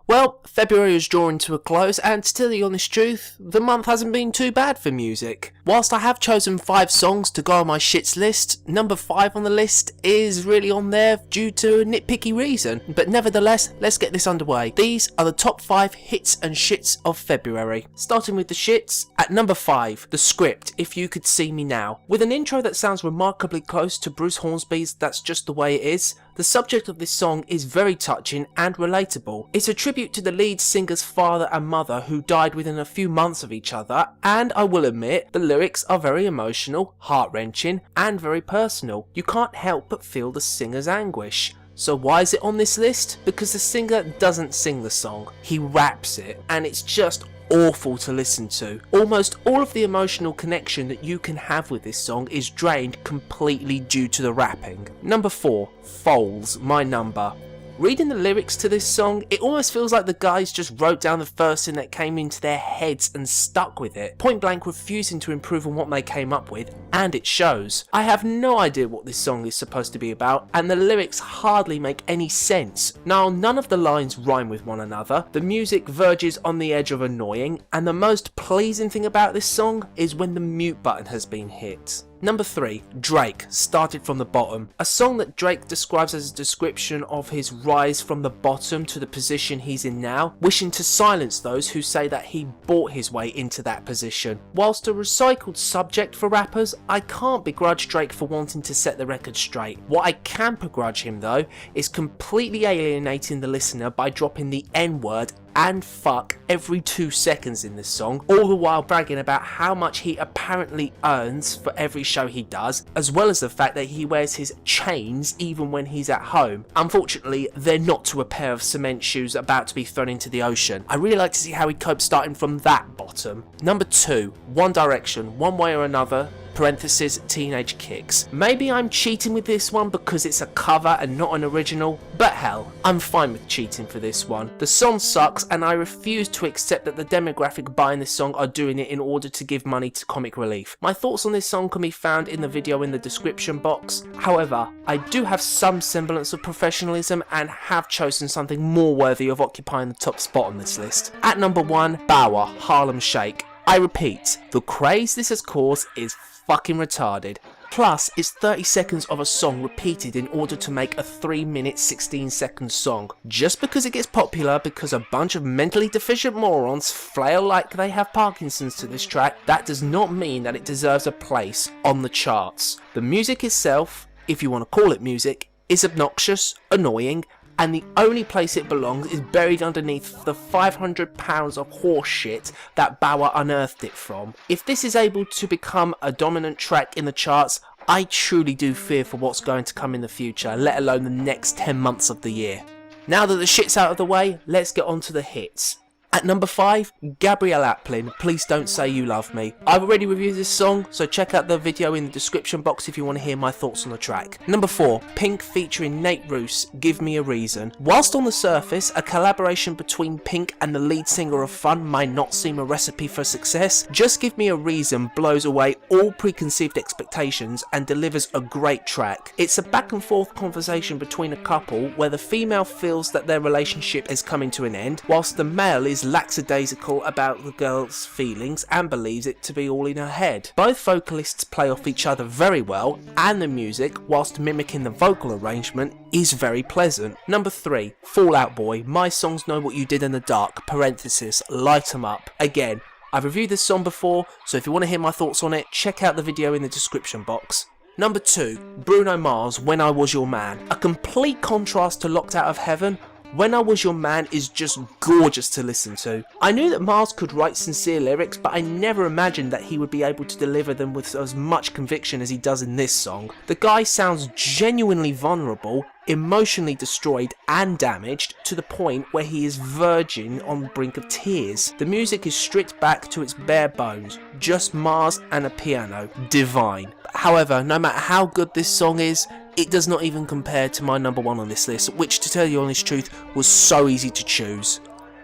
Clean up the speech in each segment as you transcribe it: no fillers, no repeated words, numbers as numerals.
Well, February is drawing to a close, and to tell the honest truth, the month hasn't been too bad for music. Whilst I have chosen 5 songs to go on my shits list, number 5 on the list is really on there due to a nitpicky reason. But nevertheless, let's get this underway. These are the top 5 hits and shits of February. Starting with the shits, at number 5, The Script, If You Could See Me Now. With an intro that sounds remarkably close to Bruce Hornsby's That's Just the Way It Is, the subject of this song is very touching and relatable. It's a tribute to the lead singer's father and mother who died within a few months of each other, and I will admit, the lyrics are very emotional, heart-wrenching, and very personal. You can't help but feel the singer's anguish. So why is it on this list? Because the singer doesn't sing the song, he raps it, and it's just awful to listen to. Almost all of the emotional connection that you can have with this song is drained completely due to the rapping. Number 4, Foals, My Number. Reading the lyrics to this song, it almost feels like the guys just wrote down the first thing that came into their heads and stuck with it, point blank refusing to improve on what they came up with, and it shows. I have no idea what this song is supposed to be about, and the lyrics hardly make any sense. Now, none of the lines rhyme with one another, the music verges on the edge of annoying, and the most pleasing thing about this song is when the mute button has been hit. Number 3, Drake, Started From the Bottom. A song that Drake describes as a description of his rise from the bottom to the position he's in now, wishing to silence those who say that he bought his way into that position. Whilst a recycled subject for rappers, I can't begrudge Drake for wanting to set the record straight. What I can begrudge him though is completely alienating the listener by dropping the N-word and fuck every 2 seconds in this song, all the while bragging about how much he apparently earns for every show he does, as well as the fact that he wears his chains even when he's at home. Unfortunately, they're not to a pair of cement shoes about to be thrown into the ocean. I really like to see how he copes starting from that bottom. Number 2, One Direction, One Way or Another, parenthesis, Teenage Kicks. Maybe I'm cheating with this one because it's a cover and not an original, but hell, I'm fine with cheating for this one. The song sucks and I refuse to accept that the demographic buying this song are doing it in order to give money to comic relief. My thoughts on this song can be found in the video in the description box. However, I do have some semblance of professionalism and have chosen something more worthy of occupying the top spot on this list. At number 1, Bauer, Harlem Shake. I repeat, the craze this has caused is fucking retarded. Plus, it's 30 seconds of a song repeated in order to make a 3-minute 16-second song. Just because it gets popular because a bunch of mentally deficient morons flail like they have Parkinson's to this track, that does not mean that it deserves a place on the charts. The music itself, if you want to call it music, is obnoxious, annoying, and the only place it belongs is buried underneath the 500 pounds of horse shit that Bauer unearthed it from. If this is able to become a dominant track in the charts, I truly do fear for what's going to come in the future, let alone the next 10 months of the year. Now that the shit's out of the way, let's get on to the hits. At number 5, Gabrielle Aplin, Please Don't Say You Love Me. I've already reviewed this song, so check out the video in the description box if you want to hear my thoughts on the track. Number 4, Pink featuring Nate Roos, Give Me a Reason. Whilst on the surface, a collaboration between Pink and the lead singer of Fun might not seem a recipe for success, Just Give Me a Reason blows away all preconceived expectations and delivers a great track. It's a back and forth conversation between a couple where the female feels that their relationship is coming to an end, whilst the male is lackadaisical about the girl's feelings and believes it to be all in her head. Both vocalists play off each other very well, and the music, whilst mimicking the vocal arrangement, is very pleasant. Number 3, Fall Out Boy, My Songs Know What You Did in the Dark, parenthesis, Light 'Em Up. Again, I've reviewed this song before, so if you want to hear my thoughts on it, check out the video in the description box. Number 2, Bruno Mars, When I Was Your Man. A complete contrast to Locked Out of Heaven, When I Was Your Man is just gorgeous to listen to. I knew that Mars could write sincere lyrics, but I never imagined that he would be able to deliver them with as much conviction as he does in this song. The guy sounds genuinely vulnerable, emotionally destroyed and damaged to the point where he is verging on the brink of tears. The music is stripped back to its bare bones, just Mars and a piano. Divine. However, no matter how good this song is, it does not even compare to my number 1 on this list, which, to tell you the honest truth, was so easy to choose.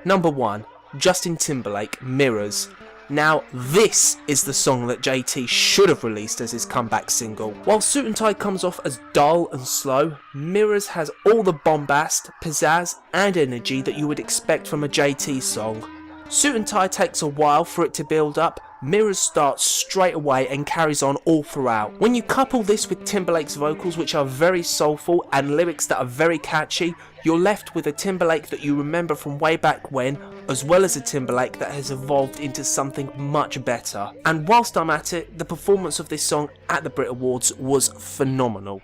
Number 1, Justin Timberlake, Mirrors. Now this is the song that JT should have released as his comeback single. While Suit and Tie comes off as dull and slow, Mirrors has all the bombast, pizzazz and energy that you would expect from a JT song. Suit and Tie takes a while for it to build up, Mirrors starts straight away and carries on all throughout. When you couple this with Timberlake's vocals, which are very soulful, and lyrics that are very catchy, you're left with a Timberlake that you remember from way back when, as well as a Timberlake that has evolved into something much better. And whilst I'm at it, the performance of this song at the Brit Awards was phenomenal.